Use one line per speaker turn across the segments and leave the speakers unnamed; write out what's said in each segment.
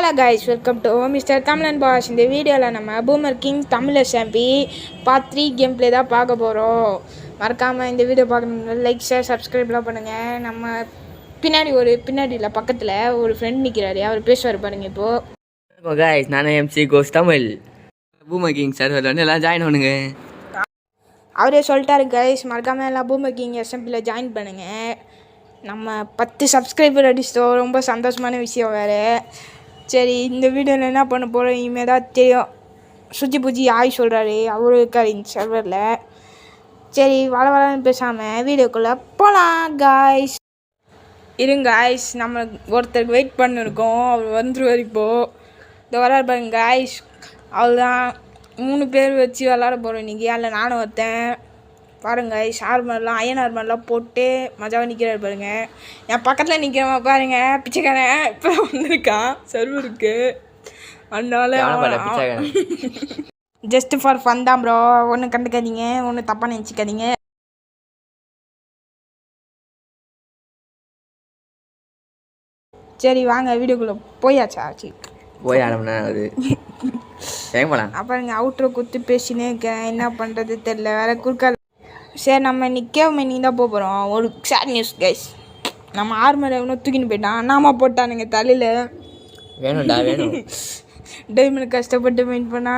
Hello guys, welcome to mister தமிழன் bash. இந்த வீடியோவில் நம்ம boomer king Tamil SMP part 3 game play தான் பார்க்க போகிறோம். மறக்காமல் இந்த வீடியோ பார்க்கணும், லைக் ஷேர் சப்ஸ்கிரைப்லாம் பண்ணுங்கள். நம்ம பின்னாடி இல்லை பக்கத்தில் ஒரு ஃப்ரெண்ட் நிற்கிறாரு, அவர் பேசுவார் பாருங்க. இப்போது
கைஸ், நான் எம்சி கோஸ் தமிழ் பூமர் கிங் சர்வர் வந்து எல்லாம் ஜாயின் பண்ணுங்க.
அவரே சொல்லிட்டாரு கைஸ், மறக்காமல் எல்லாம் பூமர் கிங் எஸ்எம்பியில் ஜாயின் பண்ணுங்கள். நம்ம 10 சப்ஸ்கிரைபர் அடிச்சிட்டோம், ரொம்ப சந்தோஷமான விஷயம் வேறு. சரி, இந்த வீடியோவில் என்ன பண்ண போகிறோம் இனிமேல் தான் தெரியும். சுஜி பூஜி ஆய் சொல்கிறாரு, அவரும் இருக்கார் இந்த சர்வரில். சரி, வளன்னு பேசாமல் வீடியோக்குள்ளே போகலாம் காய்ஸ். இருங்க காய்ஸ், நம்ம ஒருத்தருக்கு வெயிட் பண்ணிருக்கோம், அவர் வந்துருவார் இப்போது. இந்த வராரு பாருங்க காய்ஸ், அவ்வளோதான். 3 பேர் வச்சு விளாட போகிறோம் இன்றைக்கி. அதில் நானும் ஒருத்தன் பாருங்க. ஆர்மர்லாம் அயன் ஆர்மர்லாம் போட்டு மஜாவாக நிற்கிறாரு பாருங்க. என் பக்கத்தில் நிற்கிறவன் பாருங்க, பிச்சைக்காரன் இப்போ வந்திருக்கான் சர்வருக்கு. அதனால ஜஸ்ட் ஃபார் ஃபன் தான் ப்ரோ, ஒன்றும் கண்டுக்காதீங்க, ஒன்றும் தப்பாக நினச்சிக்காதீங்க. சரி வாங்க வீடியோக்குள்ளே போயாச்சா?
போய் ஆரம்பினா அது
அப்புறம் அவுட்ரோ குத்து பேசினே இருக்கேன், என்ன பண்ணுறது தெரில, வேறு குறுக்கால. சரி, நம்ம நிற்க மைனிங் தான் போகிறோம். ஒரு சேட் நியூஸ் கைஸ், நம்ம ஆர்மரை இன்னும் தூக்கின்னு போயிட்டான். நாம போட்டானுங்க தலையில்.
வேணும்டா வேணும்.
டைமண்ட் கஷ்டப்பட்டு மைன் பண்ணா,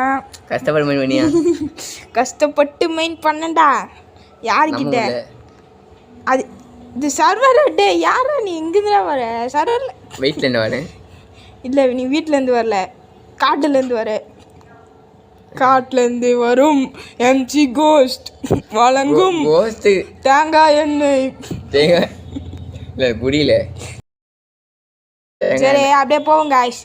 கஷ்டப்பட்டு மைன் பண்ணண்டா. யாருக்கிட்ட அது இது சர்வர் டே? யாரா நீ? எங்கேருந்துடா வர? சர்வரில்
வீட்டிலேருந்து வர? இல்லை,
நீ வீட்டிலேருந்து வரல, காட்டுலேருந்து வர. காட்டிலேருந்து வரும் எம்சி கோஸ்ட் வழங்கும் தேங்காய் எண்ணெய்.
இல்லை புரியல.
சரி, அப்படியே போவோம் காய்ஸ்.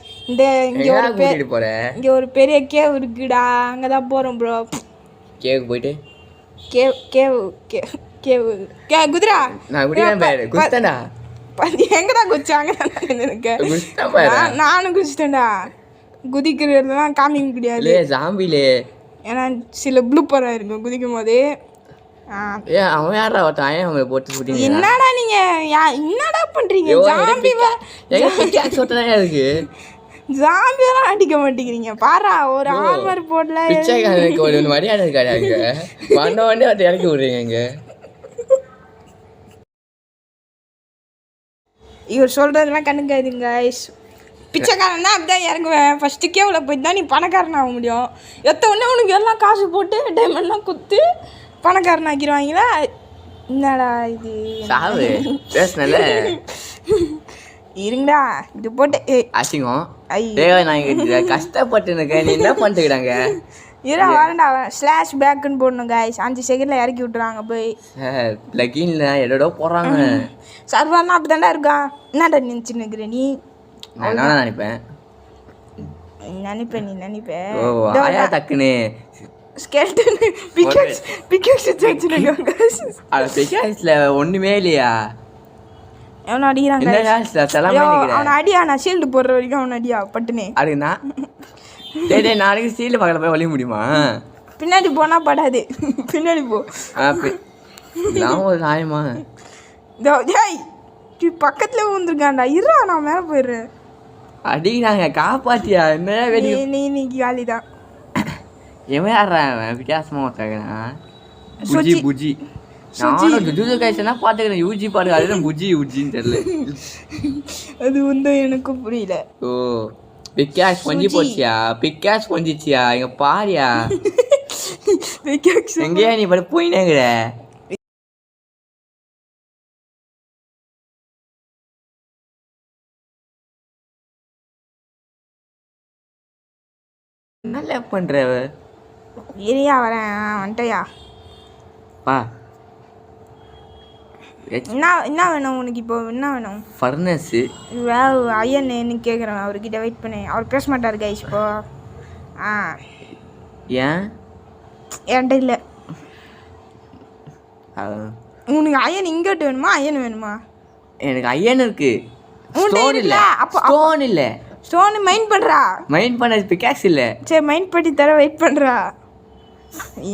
இங்கே ஒரு பெரிய கேவ் இருக்குடா, அங்கே தான் போகிறோம் ப்ரோ.
கேவுக்கு போயிட்டு
குதிரா எங்கடா குதிச்சாங்க? நானும் குதிச்சிட்டேன்டா. குதிக்கிறதுலாம் காமிக்க முடியாது
ஜாம்பிலே,
ஏன்னா சில ப்ளூப்பர் இருக்கும் குதிக்கும் போது.
அவன் யாரா ஒருத்தன் அவங்களை போட்டு
என்னடா நீங்க என்னடா பண்றீங்க?
இருக்கு
ஜாம்பியெல்லாம் அடிக்க மாட்டேங்கிறீங்க. பாரா, ஒரு ஆர்மர் போடல
ஒரு மரியாதை இருக்காரு. அங்க வந்த உடனே அதை இறக்கி விடுறீங்க. இங்க
இவர் சொல்றதெல்லாம் கண்ணுக்காதுங்க. பிச்சைக்காரன் தான் அப்படிதான் இறங்குவேன். ஃபஸ்ட்டு கேவில் போய் தான் நீ பணக்காரன் ஆக முடியும். உடனே உனக்கு எல்லாம் காசு போட்டு டைமண்ட்லாம் குத்து பணக்காரன் ஆக்கிடுவாங்களா? என்னடா இது? இருங்கடா, இது போட்டு
அசிங்கம். கஷ்டப்பட்டு நீ என்ன பண்ணிட்டுக்கிறாங்க?
இரா வரண்டா, ஸ்லாஷ் பேக்குன்னு போடணும் காய்ஸ். 5 செகண்டில் இறக்கி விட்டுறாங்க போய்.
பிளகின்ல எடோ போடுறாங்க.
சர்வர்லாம் அப்படி தாண்டா இருக்கான். என்னடா நினச்சின்னு இருக்கிற நீ?
நினைப்பேன்
நீ நினைப்ப
டக்குன்னு
ஸ்கெல்டன் பிக்கெக்ஸ் வச்சிருக்காங்க.
பிக்கெக்ஸ்ல ஒண்ணுமே இல்லையா?
அவனை அடிக்கிறாங்க. அவனை அடியா, நான் ஷீல்டு போடுற வரைக்கும் அவனை அடியா பட்டுனே.
அதுனா நாளைக்கு ஷீல்டு பக்கத்தில் போய் ஒழிய முடியுமா?
பின்னாடி போனா படாது, பின்னாடி போ.
ஒரு நியாயமா?
பக்கத்துல வந்துருக்காண்டா. இருடா, நான் மேலே போயிடுறேன்.
அடிக்கிறாங்க, காப்பாத்தியா?
நீ காலி தான்.
எவன் யாடுறான்? வித்தியாசமா ஒருத்தன் புஜி புஜி. நானும் ஜுஜு கைஸ்னா பாத்துக்கிறேன். யூஜி பாருங்க, அதுதான் புஜி யூஜின்னு தெரியல.
அது வந்து எனக்கு புரியல.
ஓ, பிக்காஸ் கொஞ்சி போச்சியா? பிக்காஸ் கொஞ்சிச்சியா? இங்க பாரியா? எங்கேயா நீ படி போயினேங்கிற? நல்லா பண்றவ.
ஏரியா வரேன், வந்துட்டயா?
பா,
என்ன வேணும் உனக்கு? இப்போ என்ன வேணும்?
ஃபர்னஸ்
ஐயன்னு கேட்குறேன். அவர்கிட்ட வெயிட் பண்ணி, அவர் பேச மாட்டார் கைஸ் இப்போ.
ஏன்?
என்கிட்ட இல்லை. உனக்கு ஐயன் இங்கோட்டு வேணுமா ஐயன் வேணுமா?
எனக்கு ஐயன் இருக்கு. ஸ்டோன் இல்லை. அப்போ ஸ்டோன் இல்லை.
ஸ்டோன் மைண்ட் பண்ணுறா.
மைண்ட் பண்ண பிக்காக்ஸ் இல்லை.
சரி, மைண்ட் பண்ணி தர வெயிட் பண்ணுறா.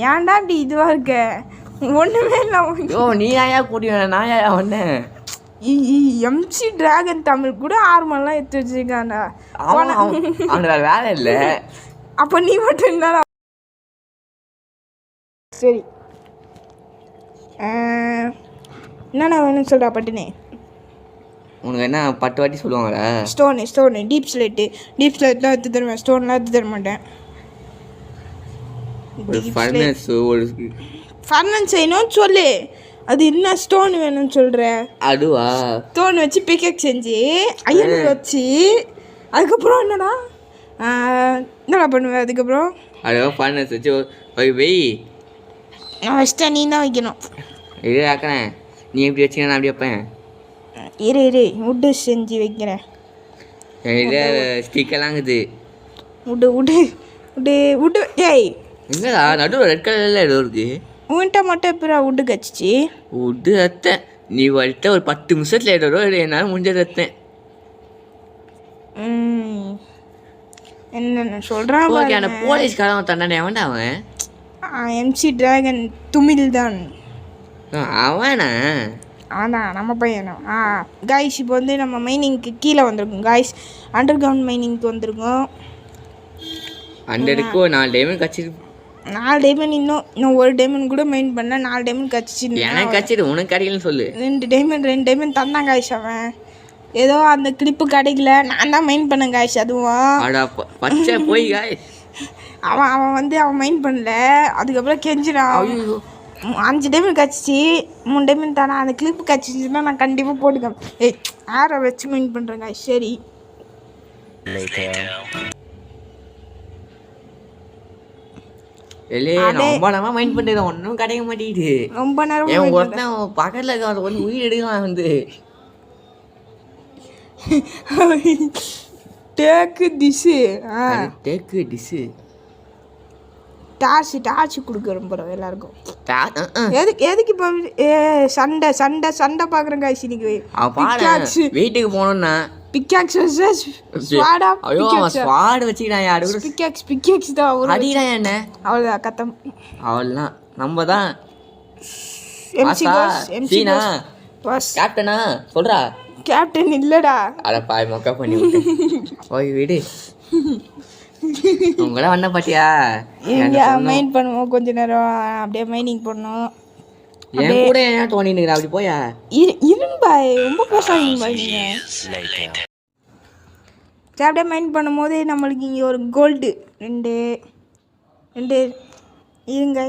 ஏன்டா அப்படி இதுவாக இருக்க? ஒன்றுமே இல்லை.
ஓ, நீ ஆயா கூட்டி வேணா, நான் ஆயா ஒன்று.
எம்சி டிராகன் தமிழ் கூட ஆர்மெல்லாம் எடுத்து வச்சிருக்காண்டா.
அவனுக்கு வேற வேலை இல்லை.
அப்போ நீ மட்டும் இருந்தாலும் சரி. என்னண்ணா வேணும்னு சொல்கிறா பட்டுனே?
உனக்கு என்ன 10 வாட்டி சொல்லுவாங்களா?
ஸ்டோனு டீப் ஸ்லேட்லாம் எடுத்து தருவேன், ஸ்டோன்லாம் எடுத்து தர மாட்டேன்.
ஒரு
ஃபர்னன்ஸ் செய்யணும்னு சொல்லு. அது என்ன ஸ்டோன் வேணும்னு சொல்கிற?
அதுவா?
ஸ்டோன் வச்சு பிக்கெக் செஞ்சு அயன் வச்சு அதுக்கப்புறம் என்னடா பண்ணுவேன்? அதுக்கப்புறம்
அதுக்கப்புறம் ஃபர்னஸ் வச்சு வெய்.
நான் வச்சிட்டேன், நீ தான் வைக்கணும்.
இது ஆக்கிறேன். நீ எப்படி வச்சுக்க நான் அப்படி வைப்பேன்.
இரு உட்டு செஞ்சு வைக்கிறேன்.
இது ஸ்டிக்கெல்லாங்குது.
உட்டு ஏய்
என்னடா நடுவில் ரெட் கலரில் ஏதோ இருக்கு.
உன்கிட்ட மட்டும் எப்போ உட்டு கச்சிச்சு?
உட்டு ரத்தேன். நீ வட்ட ஒரு 10 நிமிஷத்தில் ஏதோ என்னால் முடிஞ்ச ரத்தேன்.
என்ன சொல்கிறான்?
ஓகே, அந்த போலீஸ்காரன் தண்டானே அவன்டா அவன்.
எம்சி டிராகன் துமில் தான்
அவனா?
அதான் நம்ம பையனா? காய்ஸ் இப்போ வந்து நம்ம மைனிங்க்கு கீழே வந்திருக்கோம் காய்ஸ். அண்டர் கிரவுண்ட் மைனிங்க்கு வந்திருக்கோம்.
100க்கு 4 டைமண்ட் கச்சிருக்கு.
4 டைமண்ட் இன்னும் 1 டைமண்ட் கூட மைன் பண்ண 4 டைமண்ட் கச்சிச்சு.
எனக்கு கச்சிடு, உனக்கு கிடைக்கலன்னு சொல்லு. 2
டைமண்ட் தந்தான் காய்ஸ். அவன் ஏதோ அந்த கிளிப்பு கிடைக்கல, நான் தான் மைன் பண்ணேன் காய்ஸ். அதுவும்
பச்சை போய் காய்ஸ்.
அவன் வந்து அவன் மைன் பண்ணல. அதுக்கப்புறம் கெஞ்சிடான். 5 டைமண்ட் கச்சிச்சு, 3 டைமண்ட் தானே. அந்த கிளிப்பு கச்சிச்சுன்னா நான் கண்டிப்பாக போட்டுக்கேன். ஆரை வச்சு மைன் பண்ணுறேன் காய்ஸ். சரி
ரொம்ப நேரமா மைண்ட் பண்ணிட்டு ஒன்றும் கிடைக்க மாட்டேங்குது.
ரொம்ப நேரம்
ஒருத்தன் பக்கத்தில் இருக்க வந்து உயிர் எடுக்கலாம் வந்து
டேக்கு டிஷ்ஷு டார்ச் கொடுக்குறோம் போகிறோம் எல்லாருக்கும். எதுக்கு இப்போ சண்டை பார்க்குறேன் காய்ச்சி. இன்னைக்கு
வீட்டுக்கு போனோம்னா
பிக்காக்ஸ்
வச்சுக்கிறான். யாரு
பிக்காக்ஸ் தான்
அடிக்கிறான். என்ன
அவ்வளோதான் கத்தம்.
அவள்லாம் நம்ம தான் கேப்டனா சொல்றா.
கேப்டன் இல்லடா.
அட பாய் மொக்க பண்ணி ஓய் வீடு. உங்கள வண்ண பாட்டியா
மைன் பண்ணுவோம் கொஞ்ச நேரம். அப்படியே மைனிங் பண்ணோம்.
என் கூட ஏன் தோணினுக்குற? அப்படி போயா
இரும்பாய். ரொம்ப பேசாதீங்க நீங்கள். சரி, அப்படியே மைன் பண்ணும்போது நம்மளுக்கு இங்கே ஒரு கோல்டு 2 இருங்க.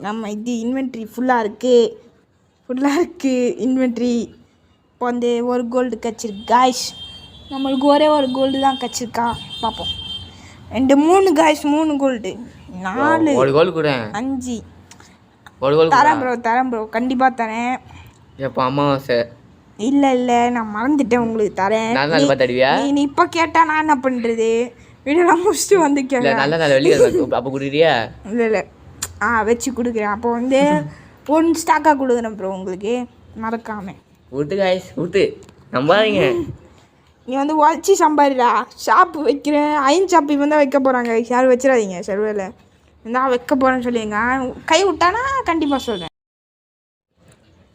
நம்ம இது இன்வென்ட்ரி ஃபுல்லாக இருக்குது இன்வென்ட்ரி. இப்போ வந்து ஒரு கோல்டு கிடச்சிருக்கு காய்ஸ். நம்மளுக்கு ஒரே ஒரு கோல்டு தான் கிடச்சிருக்கா பார்ப்போம். 2 3 காய்ஸ். 3 கோல்டு 4 5 தரேன் ப்ரோ கண்டிப்பாக தரேன்.
எப்போ அமாவாசை?
இல்லை நான் மறந்துட்டேன். உங்களுக்கு தரேன். நீ இப்போ கேட்டால் நான் என்ன பண்ணுறது? வீடெல்லாம் முடிச்சுட்டு வந்து
கேட்க அப்போ கொடுக்குறியா?
இல்லை வச்சு கொடுக்குறேன். அப்போ வந்து 1 ஸ்டாக்காக கொடுக்குறேன் ப்ரோ உங்களுக்கு, மறக்காமல்.
விட்டு காய்ஸ் விட்டு நம்பாதீங்க.
நீ வந்து உழைச்சி சம்பாதிடா. ஷாப்பு வைக்கிறேன். அயன் ஷாப்பு இவன் தான் வைக்க போகிறாங்க. யாரும் வச்சிடாதீங்க. சர்வேல நான் வைக்க போகிறேன்னு சொல்லிங்க. கை விட்டானா கண்டிப்பாக சொல்கிறேன்.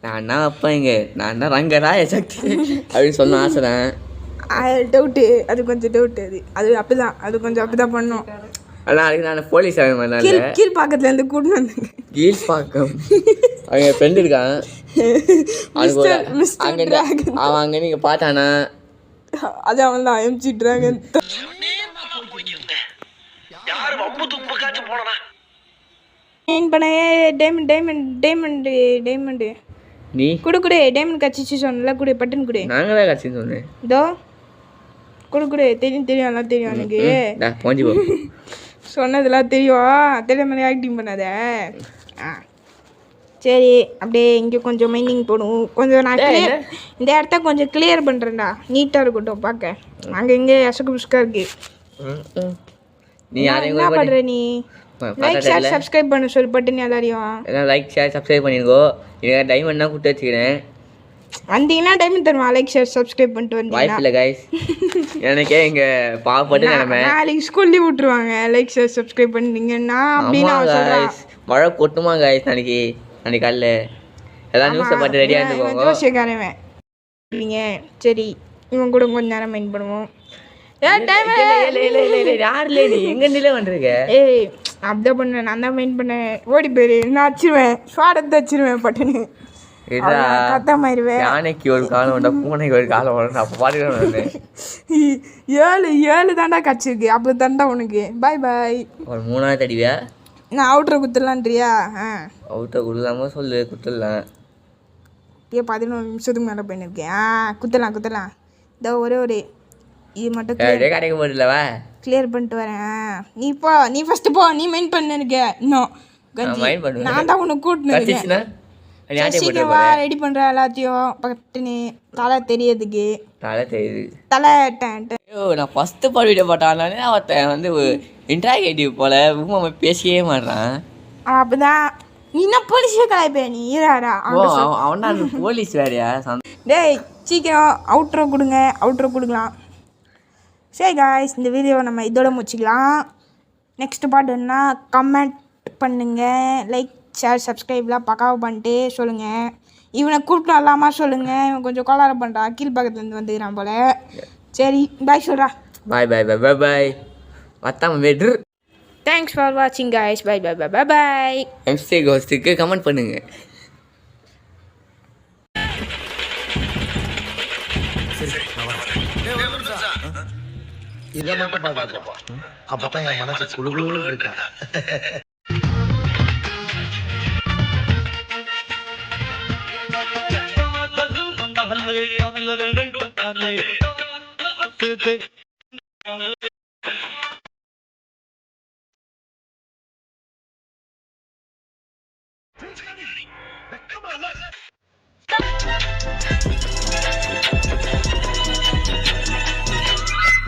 நான் என்ன வைப்பேங்க? நான் தான் ரங்கராய சக்தி அப்படின்னு சொன்ன ஆசைதான்.
டவுட்டு. அது கொஞ்சம் டவுட்டு. அது அப்படிதான். அது கொஞ்சம் அப்படிதான் பண்ணும்.
ஆனால் அதுக்கு நான் போலீஸ்
கீழ்பாக்கத்துலேருந்து கூட்டு வந்தேங்க.
கீழ்பாக்கம் அவங்க ஃப்ரெண்டு இருக்கான். அவன் அங்கே நீங்கள் பார்த்தானா?
அது அவன் தான் எம்சி டிராகன். டைமண்ட்
நீ
குடு டைமண்ட் கச்சிச்சு சொன்னல. குடு பட்டன் குடு.
நாங்கள் தான் கட்சின்னு சொன்னேன்.
இதோ குடு தெரியும் எல்லாம் தெரியும் எனக்கு.
போஞ்சி போ
சொன்னதெல்லாம் தெரியும். தெரியாம ஆக்டிங் பண்ணாத. சரி, அப்படியே இங்கே கொஞ்சம் மைனிங் போடுவோம். கொஞ்சம் நான் இந்த இடத்த கொஞ்சம் கிளியர் பண்ணுறேன்டா. நீட்டாக இருக்கட்டும் பார்க்க. அங்கே இங்கே அசக்கு புஸ்கா இருக்கு.
நீ
என்ன பண்ணுற? நீ லைக் ஷேர் சப்ஸ்கிரைப் பண்ண சொல்லி பட்டு எல்லாரையும்
லைக் ஷேர் சப்ஸ்கிரைப் பண்ணிருக்கோ. எனக்கு டைமண்ட் தான் கொடுத்து வச்சுக்கிறேன்.
வந்தீங்கன்னா டைமண்ட் தருவான். லைக் ஷேர் சப்ஸ்கிரைப் பண்ணிட்டு வந்தீங்கன்னா
வாய்ப்பு இல்லை கைஸ். எனக்கே இங்கே பாவப்பட்டு நிலைமை.
நாளைக்கு ஸ்கூல் லீவ் விட்டுருவாங்க. லைக் ஷேர் சப்ஸ்கிரைப் பண்ணிட்டீங்கன்னா அப்படின்னு நான் சொல்கிறேன்.
மழை கொட்டுமா கைஸ்? நாளைக்கு காலைல ஏதாவது நியூஸை பார்த்து ரெடியாக
இவன்
இருந்துக்கோங்க.
ஜோசியக்காரன் இல்லைங்க. சரி இவன் கூட கொஞ்ச நேரம் மைண்ட் பண்ணுவோம்.
யாருல நீ எங்கேருந்துலே வந்துருக்க?
ஏய் அப்படிதான் பண்ணேன், நான் தான் மைண்ட் பண்ணேன். ஓடி போயிரு, நான் வச்சிருவேன், ஸ்வாடத்தை வச்சிருவேன் பட்டுன்னு கத்தமாயிருவேன்.
யானைக்கு ஒரு காலம் உண்டா, பூனைக்கு ஒரு காலம் உண்டா, அப்போ பாத்துக்கிறேன்.
7 தாண்டா கச்சிருக்கு, அப்போ தாண்டா உனக்கு. பாய் பாய்.
ஒரு 3வது அடிவியா?
நான் அவுட்ரை குத்துடலான்றியா?
அவுட்டை கொடுக்காம சொல்லு, குத்துடலாம்.
ஏன் 11 நிமிஷத்துக்கு மேலே பண்ணியிருக்கேன். குத்தலாம். இதோ ஒரே இது மட்டும்
கிடைக்க போதில்லவா,
கிளியர் பண்ணிட்டு வரேன். நீ ஃபஸ்ட்டு போ, நீ மைண்ட் பண்ணிருக்க. இன்னும் நான் தான் உனக்கு கூட்டினேன். சீக்கிரம் வா, ரெடி பண்ணுற எல்லாத்தையும் பட்டுன்னு. தலை தெரியறதுக்கு தலை
நான் ஃபஸ்ட்டு பாட வீடியோ போட்டாலே அவன் வந்து இன்ட்ராகேட்டிவ் போல பேசியே மாட்டான்.
அப்படிதான். நீ என்ன போலீஸே கலாய்ப்பே நீ? ஈராடா
அவனா போலீஸ் வேறையா?
டேய் சீக்கிரம் அவுட்ரோ கொடுக்கலாம். சரி காய்ஸ், இந்த வீடியோவை நம்ம இதோட முடிச்சிக்கலாம். நெக்ஸ்ட் பார்ட் என்ன கமெண்ட் பண்ணுங்கள், லைக் ஷேர் சப்ஸ்கிரைப்லாம் பக்காவாக பண்ணிட்டு சொல்லுங்கள். இவனை கூப்பிட்டு வரலாமா சொல்லுங்கள். இவன் கொஞ்சம் கோளாறு பண்ணுறான், கீழ் பக்கத்துலேருந்து வந்துக்கிறான் போல். சரி பாய் சொல்கிறா.
பாய் மத்தாம வெட்ரு.
தேங்க்ஸ் ஃபார் வாட்சிங் காய்ஸ். பாய்.
எம்சி கோஸ்ட்டுக்கு கமெண்ட் பண்ணுங்கள்.
இதை மட்டும் பார்த்துப்பா, அப்பதான் என் மனசு குழுகுழுன்னு இருக்கா. Come on, let's